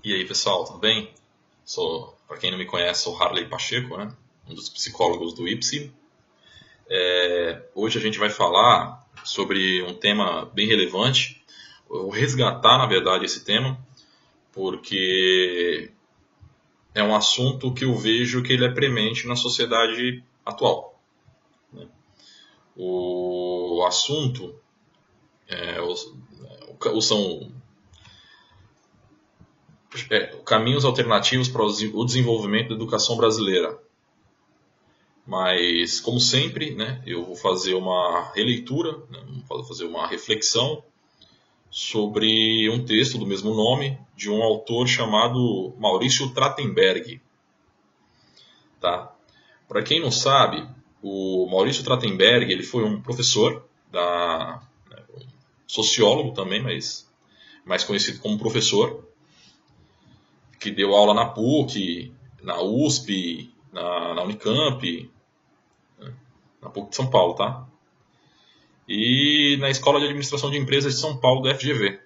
E aí, pessoal, tudo bem? Para quem não me conhece, sou Harley Pacheco, né? Um dos psicólogos do IPSI. Hoje a gente vai falar sobre um tema bem relevante. Eu vou resgatar, na verdade, esse tema, porque é um assunto que eu vejo que ele é premente na sociedade atual. O assunto são caminhos alternativos para o desenvolvimento da educação brasileira. Mas, como sempre, né, eu vou fazer uma releitura, né, vou fazer uma reflexão sobre um texto do mesmo nome de um autor chamado Maurício Trachtenberg. Tá? Para quem não sabe, o Maurício Trachtenberg ele foi um professor, um sociólogo também, mas mais conhecido como professor, que deu aula na PUC, na USP, na Unicamp, na PUC de São Paulo, tá? E na Escola de Administração de Empresas de São Paulo, da FGV.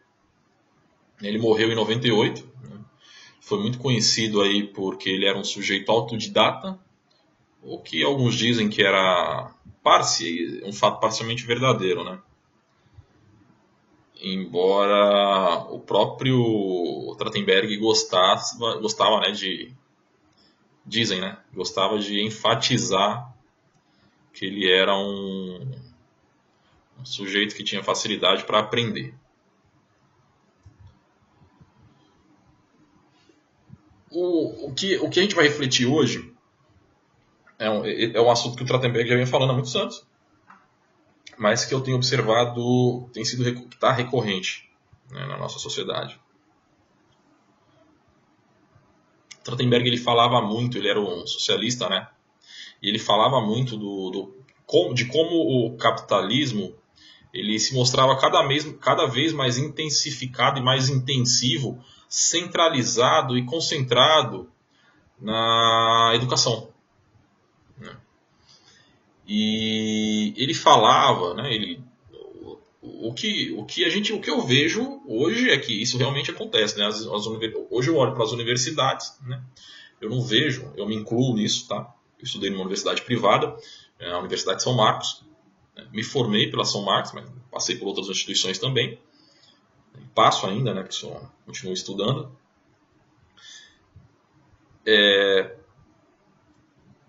Ele morreu em 98, né? Foi muito conhecido aí porque ele era um sujeito autodidata, o que alguns dizem que era um fato parcialmente verdadeiro, né? Embora o próprio Trachtenberg gostava, né, dizem, né, gostava de enfatizar que ele era um sujeito que tinha facilidade para aprender. O que a gente vai refletir hoje é um assunto que o Trachtenberg já vem falando há muitos anos, mas que eu tenho observado que está recorrente, né, na nossa sociedade. O Trachtenberg ele falava muito, ele era um socialista, né? E ele falava muito de como o capitalismo ele se mostrava cada vez mais intensificado e mais intensivo, centralizado e concentrado na educação. Né? E ele falava, né, o que eu vejo hoje é que isso realmente acontece. Né? Hoje eu olho para as universidades, né? Eu não vejo, eu me incluo nisso, tá? Eu estudei numa universidade privada, a Universidade de São Marcos, né? Me formei pela São Marcos, mas passei por outras instituições também. Passo ainda, né? Porque continuo estudando.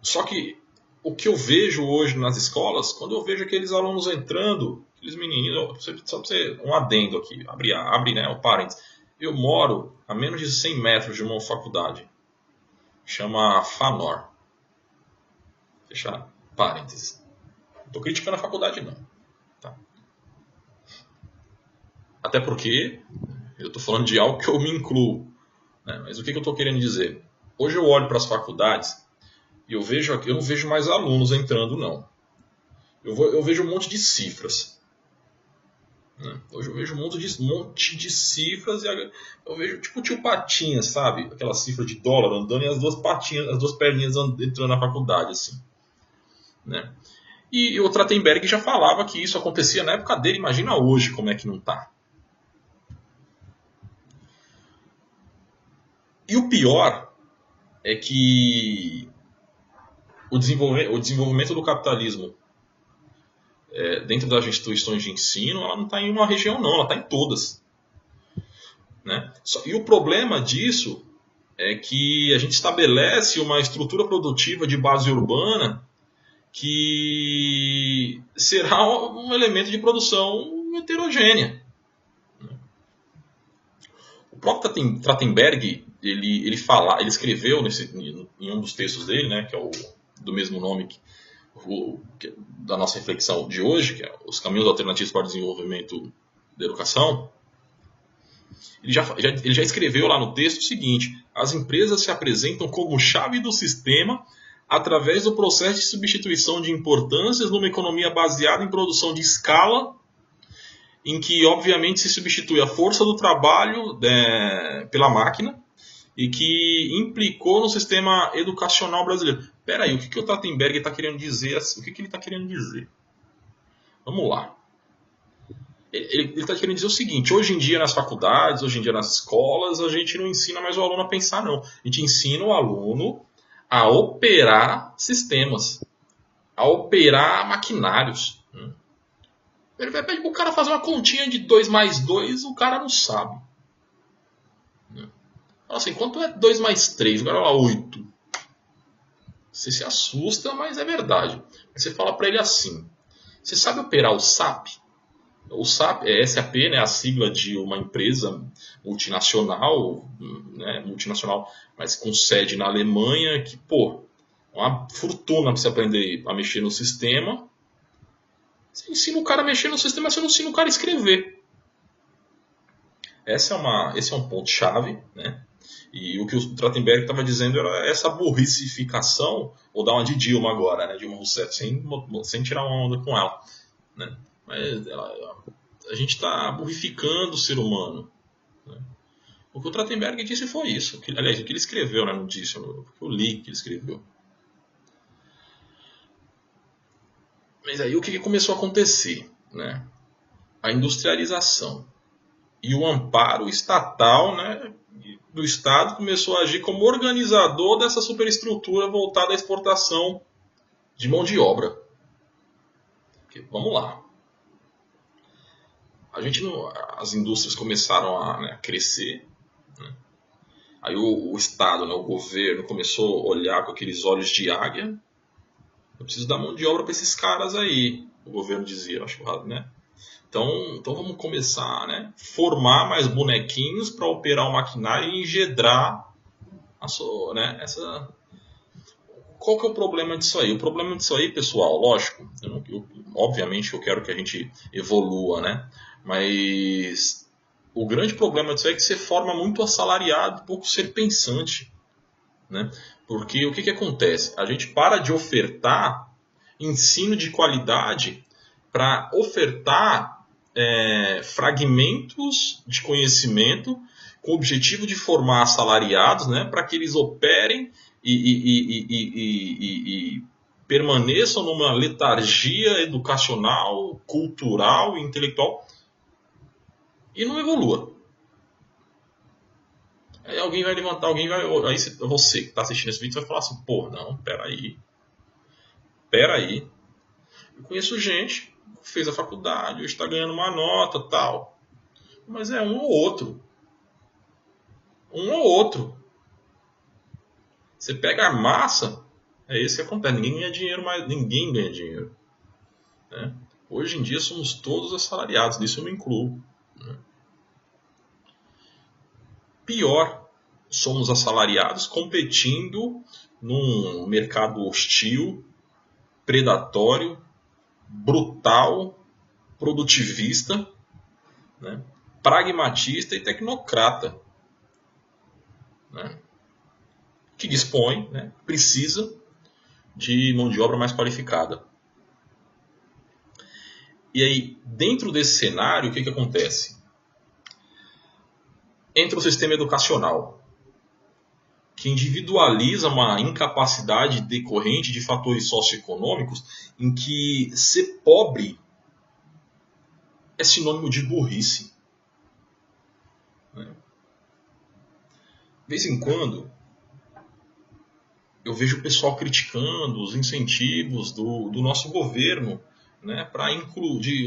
Só que o que eu vejo hoje nas escolas, quando eu vejo aqueles alunos entrando, aqueles menininhos, só para você um adendo aqui, abre, né, o parênteses. Eu moro a menos de 100 metros de uma faculdade, chama FANOR. Fechar parênteses. Não estou criticando a faculdade, não. Tá? Até porque eu estou falando de algo que eu me incluo. Né? Mas o que eu estou querendo dizer? Hoje eu olho para as faculdades e eu não vejo mais alunos entrando, não. Eu vejo um monte de cifras. Né? Hoje eu vejo um monte de cifras e eu vejo tipo o tio Patinha, sabe? Aquela cifra de dólar andando e as duas patinhas, as duas perninhas entrando na faculdade, assim. Né? E o Trachtenberg já falava que isso acontecia na época dele, imagina hoje como é que não está. E o pior é que o desenvolvimento do capitalismo dentro das instituições de ensino, ela não está em uma região não, ela está em todas. Né? E o problema disso é que a gente estabelece uma estrutura produtiva de base urbana que será um elemento de produção heterogênea. O próprio Trachtenberg ele escreveu em um dos textos dele, né, que é do mesmo nome da nossa reflexão de hoje, que é os caminhos alternativos para o desenvolvimento da educação. Ele já escreveu lá no texto o seguinte: as empresas se apresentam como chave do sistema através do processo de substituição de importâncias numa economia baseada em produção de escala, em que obviamente se substitui a força do trabalho pela máquina e que implicou no sistema educacional brasileiro. Espera aí, o que o Trachtenberg está querendo dizer? O que ele está querendo dizer? Vamos lá. Ele está querendo dizer o seguinte: hoje em dia nas faculdades, hoje em dia nas escolas, a gente não ensina mais o aluno a pensar, não. A gente ensina o aluno a operar sistemas, a operar maquinários. Ele vai pedir para o cara fazer uma continha de 2 mais 2, o cara não sabe. Fala assim, quanto é 2 mais 3? O cara fala 8. Você se assusta, mas é verdade. Você fala para ele assim: você sabe operar o SAP? O SAP é SAP, né, a sigla de uma empresa multinacional, né, mas com sede na Alemanha, que, pô, uma fortuna para você aprender a mexer no sistema. Você ensina o cara a mexer no sistema, mas você não ensina o cara a escrever. Esse é um ponto-chave, né? E o que o Trachtenberg estava dizendo era essa burricificação, vou dar uma de Dilma agora, né, Dilma Rousseff, sem tirar uma onda com ela, né? Mas a gente está burrificando o ser humano, né? O que o Trachtenberg disse foi isso. Aliás, o que ele escreveu, né, não disse, eu li que ele escreveu. Mas aí o que começou a acontecer, né? A industrialização e o amparo estatal, né, do Estado começou a agir como organizador dessa superestrutura voltada à exportação de mão de obra. Porque, vamos lá. As indústrias começaram a crescer, né? Aí o Estado, né, o governo, começou a olhar com aqueles olhos de águia. Eu preciso dar mão de obra para esses caras aí, o governo dizia, acho errado, né? Então vamos começar, né, formar mais bonequinhos para operar o maquinário e engedrar né, essa. Qual que é o problema disso aí? O problema disso aí, pessoal, lógico, obviamente eu quero que a gente evolua, né? Mas o grande problema disso aí é que você forma muito assalariado, pouco ser pensante, né? Porque o que acontece? A gente para de ofertar ensino de qualidade para ofertar fragmentos de conhecimento com o objetivo de formar assalariados, né, para que eles operem e permaneçam numa letargia educacional, cultural e intelectual e não evolua. Aí alguém vai levantar, aí você que está assistindo esse vídeo vai falar assim, pô, não, peraí. Eu conheço gente que fez a faculdade, hoje está ganhando uma nota, tal. Mas é um ou outro. Você pega a massa, é isso que acontece. Ninguém ganha dinheiro mais, ninguém ganha dinheiro, né? Hoje em dia somos todos assalariados, nisso eu me incluo, né? Pior, somos assalariados competindo num mercado hostil, predatório, brutal, produtivista, né, pragmatista e tecnocrata, né, que dispõe, né, precisa de mão de obra mais qualificada. E aí, dentro desse cenário, o que acontece? Entra o sistema educacional, que individualiza uma incapacidade decorrente de fatores socioeconômicos em que ser pobre é sinônimo de burrice. De vez em quando, eu vejo o pessoal criticando os incentivos do nosso governo, né,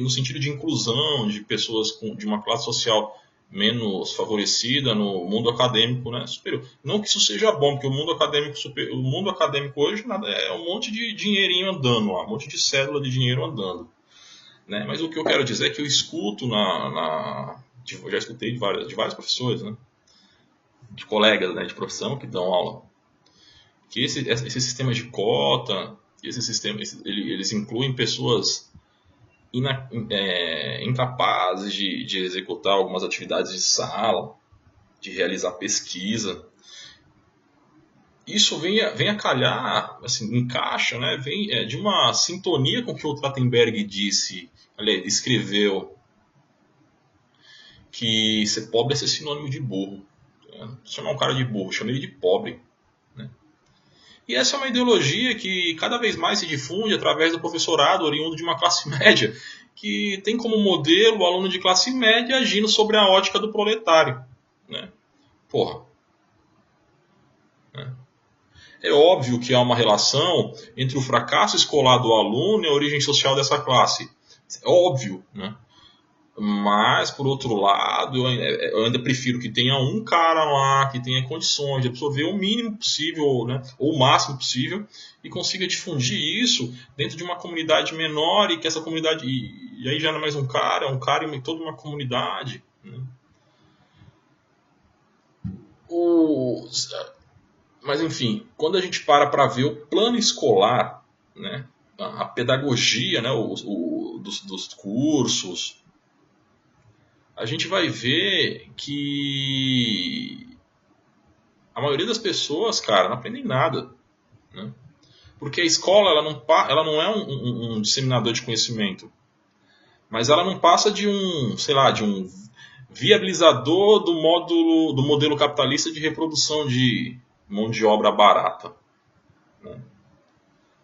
no sentido de inclusão de pessoas de uma classe social menos favorecida no mundo acadêmico, né, superior. Não que isso seja bom, porque o mundo acadêmico hoje é um monte de dinheirinho andando lá, um monte de cédula de dinheiro andando, né? Mas o que eu quero dizer é que eu escuto já escutei de vários professores, né, de colegas, né, de profissão que dão aula, que esse sistema de cota, eles incluem pessoas incapazes de executar algumas atividades de sala, de realizar pesquisa. Isso vem a calhar, assim, encaixa, né, vem de uma sintonia com o que o Trachtenberg escreveu, que ser pobre é ser sinônimo de burro. Chamar um cara de burro, chama ele de pobre, né? E essa é uma ideologia que cada vez mais se difunde através do professorado oriundo de uma classe média, que tem como modelo o aluno de classe média agindo sobre a ótica do proletário. Né? Porra. Né? É óbvio que há uma relação entre o fracasso escolar do aluno e a origem social dessa classe. É óbvio, né? Mas, por outro lado, eu ainda prefiro que tenha um cara lá que tenha condições de absorver o mínimo possível, né, ou o máximo possível, e consiga difundir isso dentro de uma comunidade menor, e que essa comunidade... E aí já não é mais um cara e toda uma comunidade. Né? Mas, enfim, quando a gente para ver o plano escolar, né, a pedagogia, né, dos cursos, a gente vai ver que a maioria das pessoas, cara, não aprendem nada. Né? Porque a escola ela não é um disseminador de conhecimento, mas ela não passa de um viabilizador do modelo capitalista de reprodução de mão de obra barata. Né?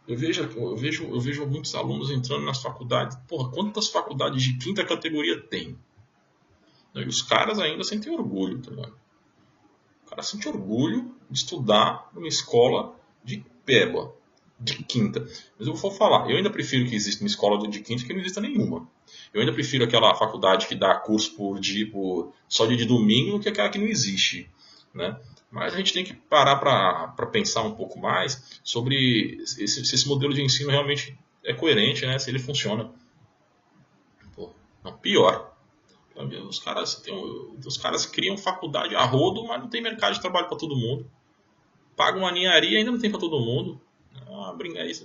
Eu vejo muitos alunos entrando nas faculdades. Porra, quantas faculdades de quinta categoria tem? E os caras ainda sentem orgulho, tá ligado? O cara sente orgulho de estudar numa escola de peba, de quinta. Mas eu vou falar, eu ainda prefiro que exista uma escola de quinta que não exista nenhuma. Eu ainda prefiro aquela faculdade que dá curso só dia de domingo do que aquela que não existe. Né? Mas a gente tem que parar para pensar um pouco mais sobre se esse modelo de ensino realmente é coerente, né? Se ele funciona. Pô, não, pior. Os caras criam faculdade a rodo, mas não tem mercado de trabalho para todo mundo. Pagam uma ninharia e ainda não tem para todo mundo.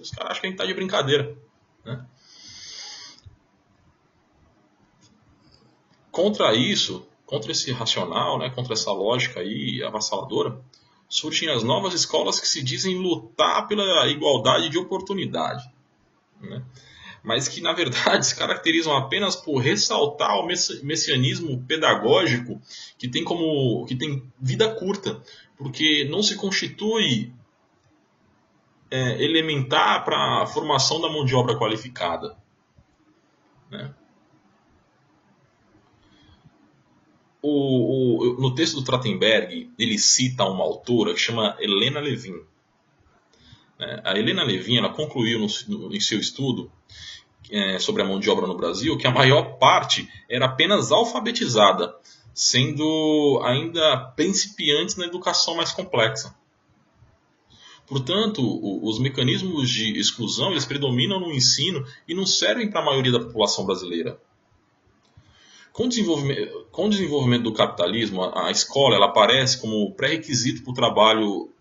Os caras acham que a gente está de brincadeira. Né? Contra esse racional, né, contra essa lógica aí avassaladora, surgem as novas escolas que se dizem lutar pela igualdade de oportunidade. Né? Mas que, na verdade, se caracterizam apenas por ressaltar o messianismo pedagógico que tem vida curta, porque não se constitui elementar para a formação da mão de obra qualificada. Né? No texto do Trachtenberg, ele cita uma autora que chama Helena Levin. A Helena Levin ela concluiu em seu estudo sobre a mão de obra no Brasil que a maior parte era apenas alfabetizada, sendo ainda principiantes na educação mais complexa. Portanto, os mecanismos de exclusão eles predominam no ensino e não servem para a maioria da população brasileira. Com o desenvolvimento do capitalismo, a escola ela aparece como pré-requisito para o trabalho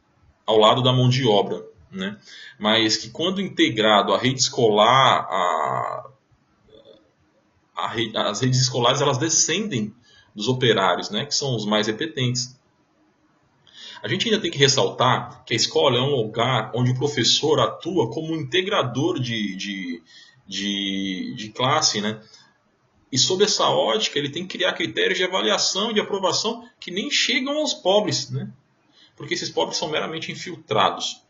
ao lado da mão de obra. Né? Mas que quando integrado à rede escolar, as redes escolares elas descendem dos operários, né? Que são os mais repetentes. A gente ainda tem que ressaltar que a escola é um lugar onde o professor atua como um integrador de classe, né? E sob essa ótica ele tem que criar critérios de avaliação e de aprovação que nem chegam aos pobres, né? Porque esses pobres são meramente infiltrados.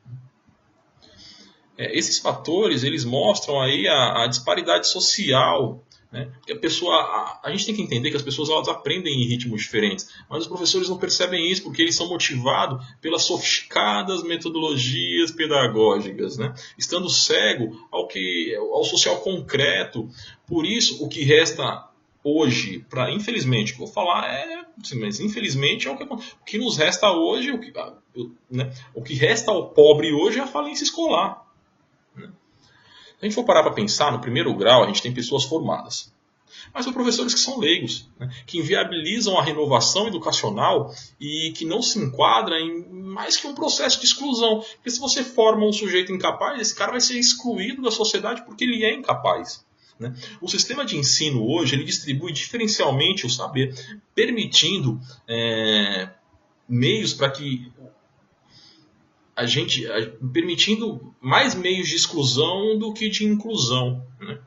Esses fatores eles mostram aí a disparidade social. Né? Que a gente tem que entender que as pessoas elas aprendem em ritmos diferentes, mas os professores não percebem isso porque eles são motivados pelas sofisticadas metodologias pedagógicas, né? Estando cego ao social concreto. Por isso, o que resta hoje, infelizmente, vou falar, mas infelizmente é o que nos resta hoje, o que resta ao pobre hoje é a falência escolar. Se a gente for parar para pensar, no primeiro grau a gente tem pessoas formadas. Mas são professores que são leigos, né? Que inviabilizam a renovação educacional e que não se enquadram em mais que um processo de exclusão. Porque se você forma um sujeito incapaz, esse cara vai ser excluído da sociedade porque ele é incapaz. Né? O sistema de ensino hoje ele distribui diferencialmente o saber, permitindo meios para que permitindo mais meios de exclusão do que de inclusão, né?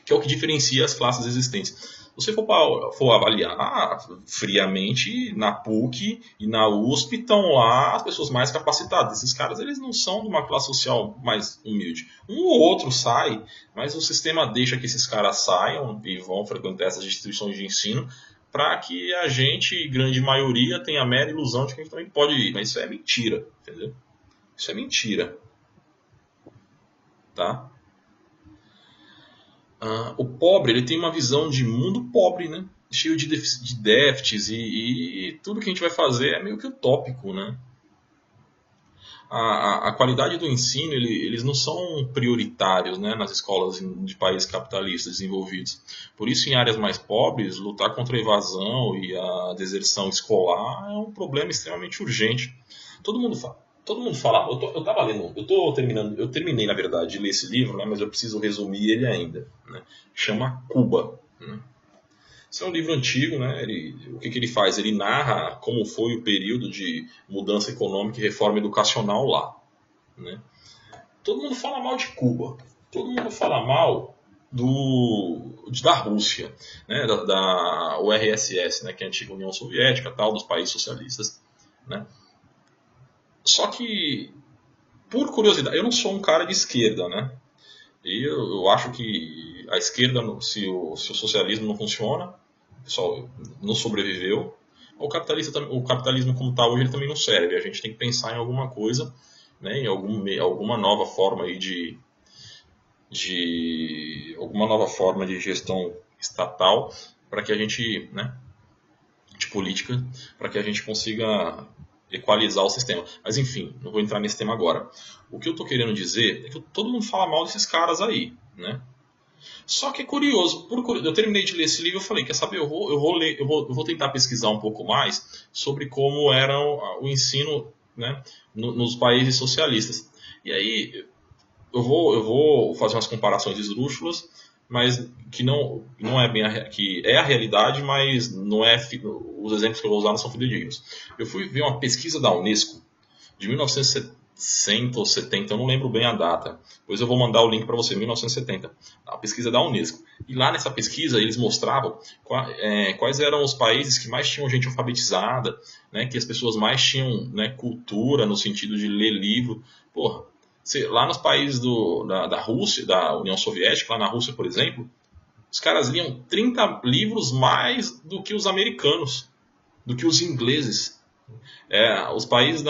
Que é o que diferencia as classes existentes. você for avaliar friamente, na PUC e na USP estão lá as pessoas mais capacitadas. Esses caras, eles não são de uma classe social mais humilde. Um ou outro sai, mas o sistema deixa que esses caras saiam e vão frequentar essas instituições de ensino para que a gente, grande maioria, tenha a mera ilusão de que a gente também pode ir. Mas isso é mentira, entendeu? Isso é mentira. Tá? O pobre, ele tem uma visão de mundo pobre, né? Cheio de déficits e tudo que a gente vai fazer é meio que utópico, né? A qualidade do ensino, eles não são prioritários, né, nas escolas de países capitalistas desenvolvidos. Por isso, em áreas mais pobres, lutar contra a evasão e a deserção escolar é um problema extremamente urgente. Todo mundo fala. Eu estava lendo, eu terminei, na verdade, de ler esse livro, né, mas eu preciso resumir ele ainda. Né? Chama Cuba. Né? Esse é um livro antigo, né? O que ele faz? Ele narra como foi o período de mudança econômica e reforma educacional lá. Né? Todo mundo fala mal de Cuba. Todo mundo fala mal da Rússia, né? da URSS, né? Que é a antiga União Soviética, tal, dos países socialistas. Né? Só que, por curiosidade, eu não sou um cara de esquerda, né? E eu acho que a esquerda, se o socialismo não funciona, o pessoal não sobreviveu, o capitalismo como está hoje ele também não serve. A gente tem que pensar em alguma coisa, né, em alguma nova forma aí alguma nova forma de gestão estatal para que a gente, né, de política, para que a gente consiga equalizar o sistema. Mas enfim, não vou entrar nesse tema agora. O que eu estou querendo dizer é que todo mundo fala mal desses caras aí, né? Só que é curioso, eu terminei de ler esse livro e falei, quer saber, eu vou tentar pesquisar um pouco mais sobre como era o ensino, né, nos países socialistas. E aí eu vou fazer umas comparações esdrúxulas, mas que não é bem que é a realidade, mas não é, os exemplos que eu vou usar não são fidedignos. Eu fui ver uma pesquisa da Unesco de 1960 ou 70, eu não lembro bem a data. Depois eu vou mandar o link para você, 1970, a pesquisa da Unesco. E lá nessa pesquisa eles mostravam quais eram os países que mais tinham gente alfabetizada, né, que as pessoas mais tinham, né, cultura no sentido de ler livro. Porra, lá nos países da Rússia, da União Soviética, lá na Rússia, por exemplo, os caras liam 30 livros mais do que os americanos, do que os ingleses. Os países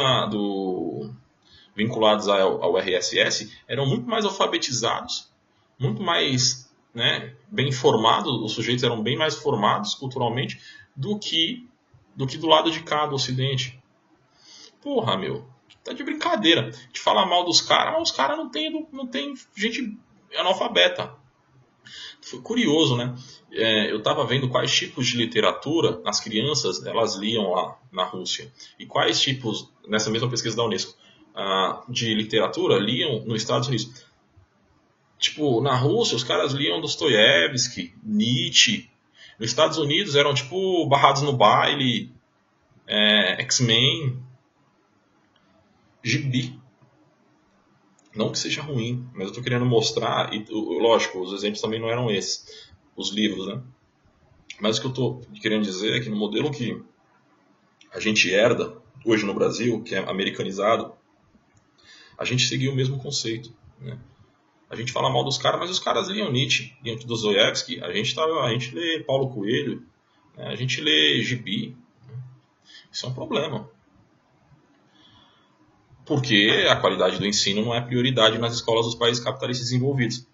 vinculados ao RSS eram muito mais alfabetizados, muito mais, né, bem formados, os sujeitos eram bem mais formados culturalmente do que do lado de cá, do Ocidente. Porra, meu, tá de brincadeira. De falar mal dos caras, mas os caras não tem gente analfabeta. Foi curioso, né? Eu estava vendo quais tipos de literatura as crianças elas liam lá na Rússia. E quais tipos, nessa mesma pesquisa da Unesco, de literatura liam nos Estados Unidos. Tipo, na Rússia os caras liam Dostoiévski, Nietzsche. Nos Estados Unidos eram tipo Barrados no Baile, X-Men, Gibi. Não que seja ruim, mas eu estou querendo mostrar, e lógico, os exemplos também não eram esses, os livros, né? Mas o que eu estou querendo dizer é que no modelo que a gente herda hoje no Brasil, que é americanizado, a gente seguiu o mesmo conceito, né? A gente fala mal dos caras, mas os caras liam Nietzsche, liam Dostoiévski, a gente lê Paulo Coelho, né? A gente lê Gibi. Isso é um problema. Porque a qualidade do ensino não é prioridade nas escolas dos países capitalistas desenvolvidos,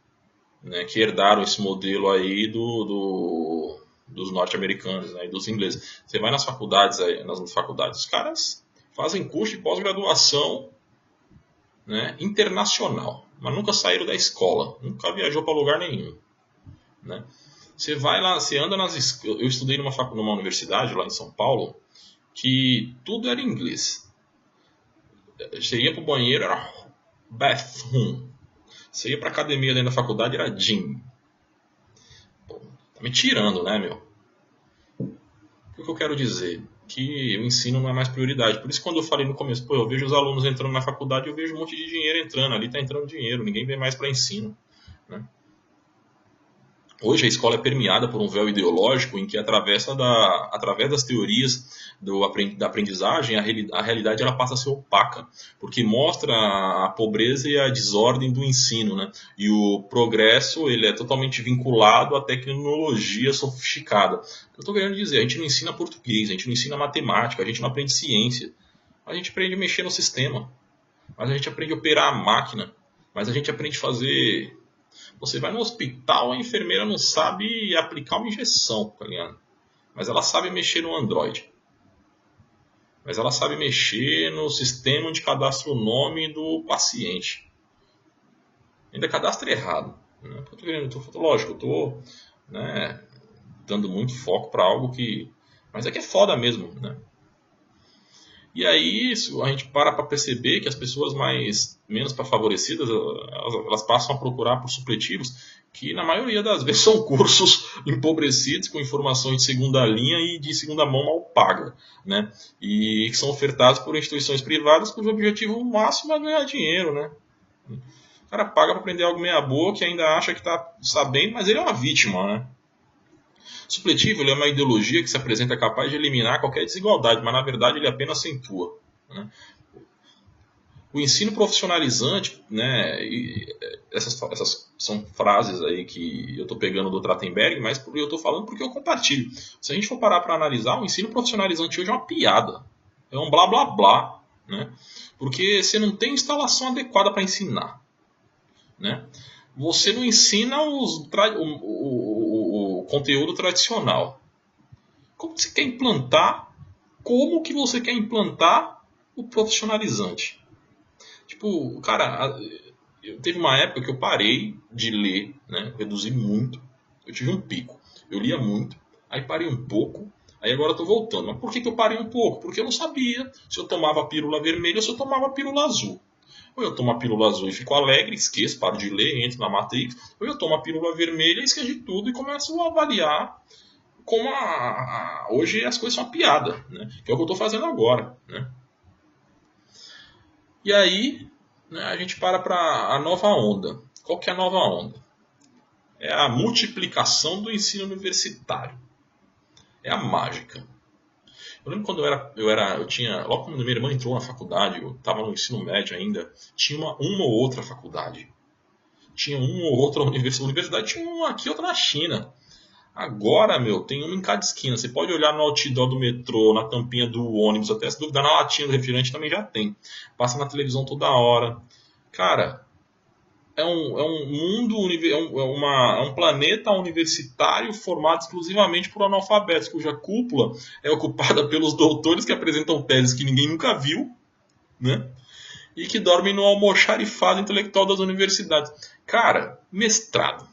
né, que herdaram esse modelo aí dos norte-americanos, né, e dos ingleses. Você vai nas faculdades, os caras fazem curso de pós-graduação, né, internacional, mas nunca saíram da escola, nunca viajou para lugar nenhum. Né. Você vai lá, você anda eu estudei numa universidade lá em São Paulo, que tudo era em inglês. Você ia para o banheiro, era bathroom. Você ia para academia dentro da faculdade, era gym. Pô, tá me tirando, né, meu? O que eu quero dizer? Que o ensino não é mais prioridade. Por isso, quando eu falei no começo, eu vejo os alunos entrando na faculdade, eu vejo um monte de dinheiro entrando. Ali tá entrando dinheiro, ninguém vê mais para ensino. Né? Hoje a escola é permeada por um véu ideológico em que, através das teorias da aprendizagem, a realidade ela passa a ser opaca, porque mostra a pobreza e a desordem do ensino, né? E o progresso ele é totalmente vinculado à tecnologia sofisticada. Eu estou querendo dizer, a gente não ensina português, a gente não ensina matemática, a gente não aprende ciência, a gente aprende a mexer no sistema, mas a gente aprende a operar a máquina, mas a gente aprende a fazer. Você vai no hospital, a enfermeira não sabe aplicar uma injeção, tá ligado? Mas ela sabe mexer no Android. Mas ela sabe mexer no sistema de cadastro o nome do paciente. Ainda cadastra errado. Né? Lógico, eu estou né, dando muito foco para algo que... Mas é que é foda mesmo, né? E aí a gente para perceber que as pessoas menos favorecidas, elas passam a procurar por supletivos que na maioria das vezes são cursos empobrecidos com informações de segunda linha e de segunda mão mal paga, né? E que são ofertados por instituições privadas cujo objetivo máximo é ganhar dinheiro, né? O cara paga para aprender algo meia boa que ainda acha que está sabendo, mas ele é uma vítima, né? Supletivo ele é uma ideologia que se apresenta capaz de eliminar qualquer desigualdade, mas na verdade ele apenas acentua. Né? O ensino profissionalizante, né, essas são frases aí que eu estou pegando do Trachtenberg, mas eu estou falando porque eu compartilho. Se a gente for parar para analisar, o ensino profissionalizante hoje é uma piada, é um blá blá blá, né? Porque você não tem instalação adequada para ensinar. Né? Você não ensina o conteúdo tradicional. Como você quer implantar? Como que você quer implantar o profissionalizante? Tipo, cara, teve uma época que eu parei de ler, né? Reduzi muito. Eu tive um pico. Eu lia muito, aí parei um pouco, aí agora eu tô voltando. Mas por que eu parei um pouco? Porque eu não sabia se eu tomava a pílula vermelha ou se eu tomava a pílula azul. Ou eu tomo a pílula azul e fico alegre, esqueço, paro de ler, entro na Matrix. Ou eu tomo a pílula vermelha, esqueço de tudo e começo a avaliar como hoje as coisas são uma piada, né? Que é o que eu estou fazendo agora. Né? E aí né, a gente para a nova onda. Qual que é a nova onda? É a multiplicação do ensino universitário. É a mágica. Eu lembro quando eu tinha, logo quando minha irmã entrou na faculdade, eu estava no ensino médio ainda, tinha uma ou outra faculdade. Tinha uma ou outra universidade, tinha uma aqui, outra na China. Agora, tem uma em cada esquina. Você pode olhar no outdoor do metrô, na tampinha do ônibus, até se duvidar na latinha do refrigerante também já tem. Passa na televisão toda hora. Cara, é um mundo, é um planeta universitário formado exclusivamente por analfabetos, cuja cúpula é ocupada pelos doutores que apresentam teses que ninguém nunca viu, né? E que dormem no almoxarifado intelectual das universidades. Cara, mestrado.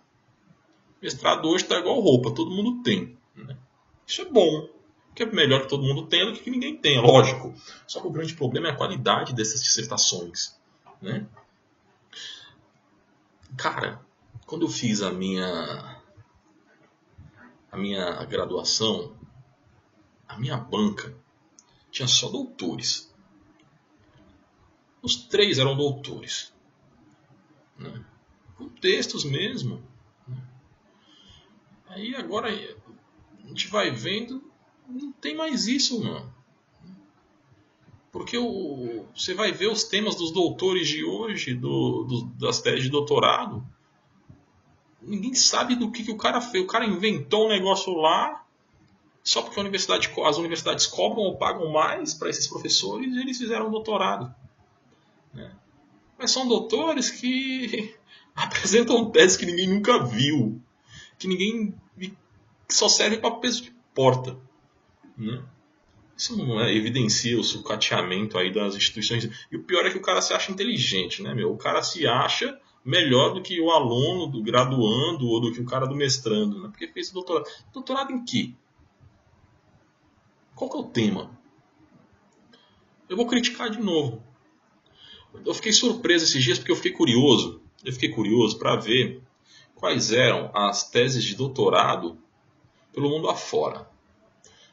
Mestrado hoje está igual roupa, todo mundo tem. Né? Isso é bom, porque é melhor que todo mundo tenha do que ninguém tenha, lógico. Só que o grande problema é a qualidade dessas dissertações. Né? Cara, quando eu fiz a minha graduação, a minha banca tinha só doutores. Os 3 eram doutores. Né? Com textos mesmo. Aí agora a gente vai vendo, não tem mais isso, mano. Porque você vai ver os temas dos doutores de hoje, das teses de doutorado. Ninguém sabe do que o cara fez. O cara inventou um negócio lá, só porque as universidades cobram ou pagam mais para esses professores e eles fizeram um doutorado. Né? Mas são doutores que apresentam teses que ninguém nunca viu. Que só serve para peso de porta. Né? Isso não evidencia o sucateamento aí das instituições. E o pior é que o cara se acha inteligente, né, meu? O cara se acha melhor do que o aluno do graduando ou do que o cara do mestrando, né? Porque fez doutorado. Doutorado em quê? Qual que é o tema? Eu vou criticar de novo. Eu fiquei surpreso esses dias porque eu fiquei curioso. Eu fiquei curioso para ver quais eram as teses de doutorado pelo mundo afora.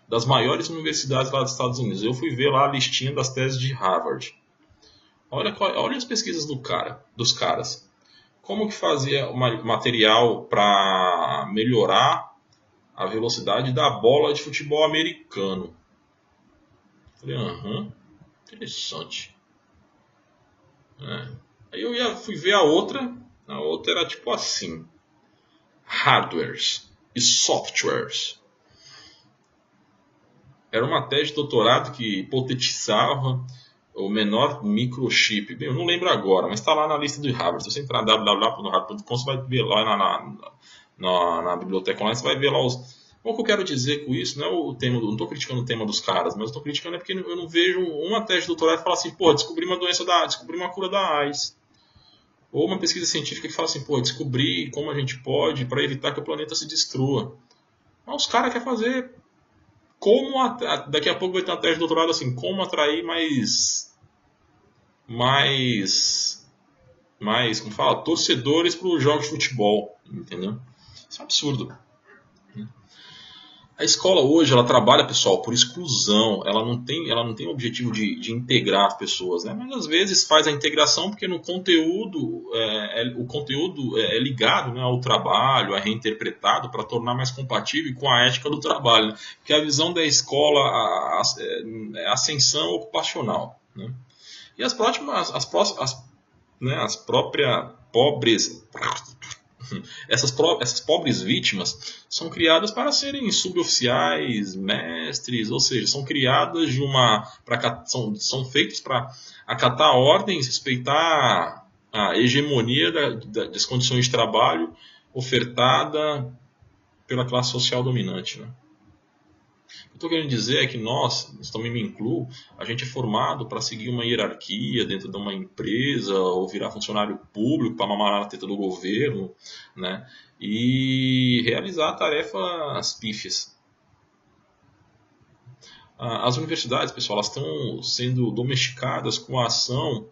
Das maiores universidades lá dos Estados Unidos. Eu fui ver lá a listinha das teses de Harvard. Olha as pesquisas dos caras. como que fazia material para melhorar a velocidade da bola de futebol americano. Falei, interessante. Aí eu fui ver a outra era tipo assim, hardwares e softwares. Era uma tese de doutorado que hipotetizava o menor microchip. Bem, eu não lembro agora, mas está lá na lista do Harvard. Se você entrar na www.harvard.com, você vai ver lá na biblioteca online, você vai ver lá os... O que eu quero dizer com isso não é o tema, não estou criticando o tema dos caras, mas estou criticando porque eu não vejo uma tese de doutorado que fala assim, pô, descobri uma doença descobri uma cura da AIDS. Ou uma pesquisa científica que fala assim, pô, descobri como a gente pode para evitar que o planeta se destrua. Mas os caras querem fazer como daqui a pouco vai ter uma tese de doutorado assim, como atrair como fala, torcedores para os jogos de futebol, entendeu? Isso é um absurdo. A escola hoje, ela trabalha, pessoal, por exclusão. Ela não tem o objetivo de integrar as pessoas, né? Mas às vezes faz a integração porque no conteúdo, o conteúdo é ligado, né, ao trabalho, é reinterpretado para tornar mais compatível com a ética do trabalho. Né? Porque a visão da escola é a ascensão ocupacional, né? E as próprias essas pobres vítimas são criadas para serem suboficiais, mestres, ou seja, são criadas são feitos para acatar ordens, respeitar a hegemonia das condições de trabalho ofertada pela classe social dominante, né? O que eu estou querendo dizer é que nós também me incluo, a gente é formado para seguir uma hierarquia dentro de uma empresa ou virar funcionário público para mamar na teta do governo, né? E realizar tarefas pífias. As universidades, pessoal, elas estão sendo domesticadas com a ação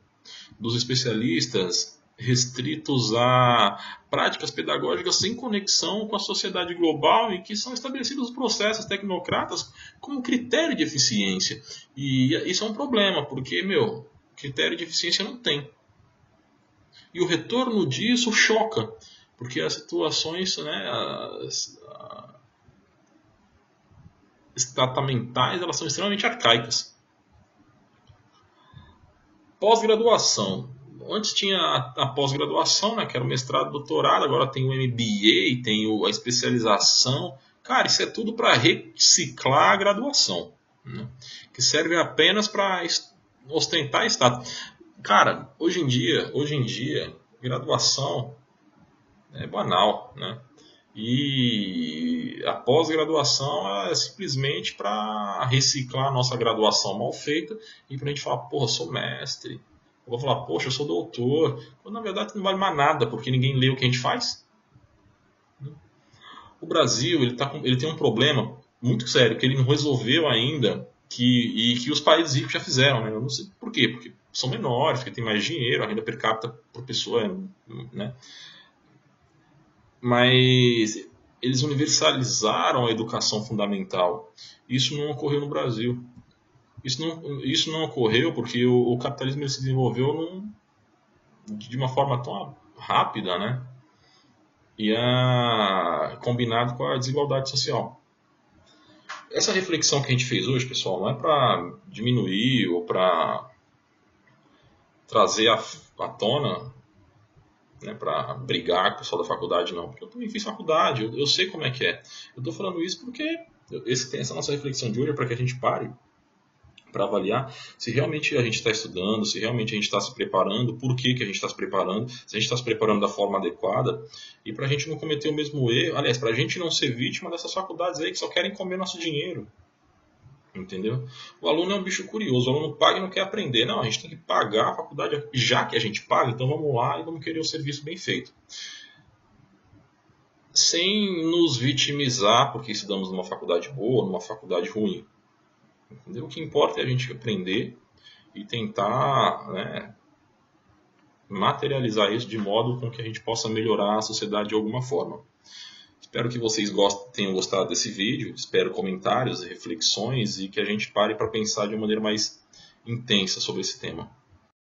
dos especialistas restritos a práticas pedagógicas sem conexão com a sociedade global e que são estabelecidos processos tecnocratas como critério de eficiência. E isso é um problema, porque, critério de eficiência não tem. E o retorno disso choca, porque as situações, né, estatamentais, elas são extremamente arcaicas. Pós-graduação. Antes tinha a pós-graduação, né, que era o mestrado, doutorado, agora tem o MBA, tem a especialização. Cara, isso é tudo para reciclar a graduação, né, que serve apenas para ostentar status. Cara, hoje em dia, graduação é banal, né? E a pós-graduação é simplesmente para reciclar a nossa graduação mal feita e para a gente falar, porra, eu sou mestre. Eu vou falar, poxa, eu sou doutor. Quando na verdade não vale mais nada, porque ninguém lê o que a gente faz. O Brasil ele tem um problema muito sério, que ele não resolveu ainda, e que os países ricos já fizeram. Né? Eu não sei por quê, porque são menores, porque tem mais dinheiro, a renda per capita por pessoa, né? Mas eles universalizaram a educação fundamental. Isso não ocorreu no Brasil. Isso não ocorreu porque o capitalismo ele se desenvolveu de uma forma tão rápida, né? E combinado com a desigualdade social. Essa reflexão que a gente fez hoje, pessoal, não é para diminuir ou para trazer à tona, né, para brigar com o pessoal da faculdade, não. Porque eu também fiz faculdade, eu sei como é que é. Eu estou falando isso porque essa nossa reflexão de hoje é para que a gente pare para avaliar se realmente a gente está estudando, se realmente a gente está se preparando, por que a gente está se preparando, se a gente está se preparando da forma adequada, e para a gente não cometer o mesmo erro, aliás, para a gente não ser vítima dessas faculdades aí que só querem comer nosso dinheiro. Entendeu? O aluno é um bicho curioso, o aluno paga e não quer aprender. Não, a gente tem que pagar a faculdade, já que a gente paga, então vamos lá e vamos querer o serviço bem feito. Sem nos vitimizar porque estudamos numa faculdade boa, numa faculdade ruim. Entendeu? O que importa é a gente aprender e tentar, né, materializar isso de modo com que a gente possa melhorar a sociedade de alguma forma. Espero que vocês tenham gostado desse vídeo, espero comentários, reflexões e que a gente pare para pensar de uma maneira mais intensa sobre esse tema.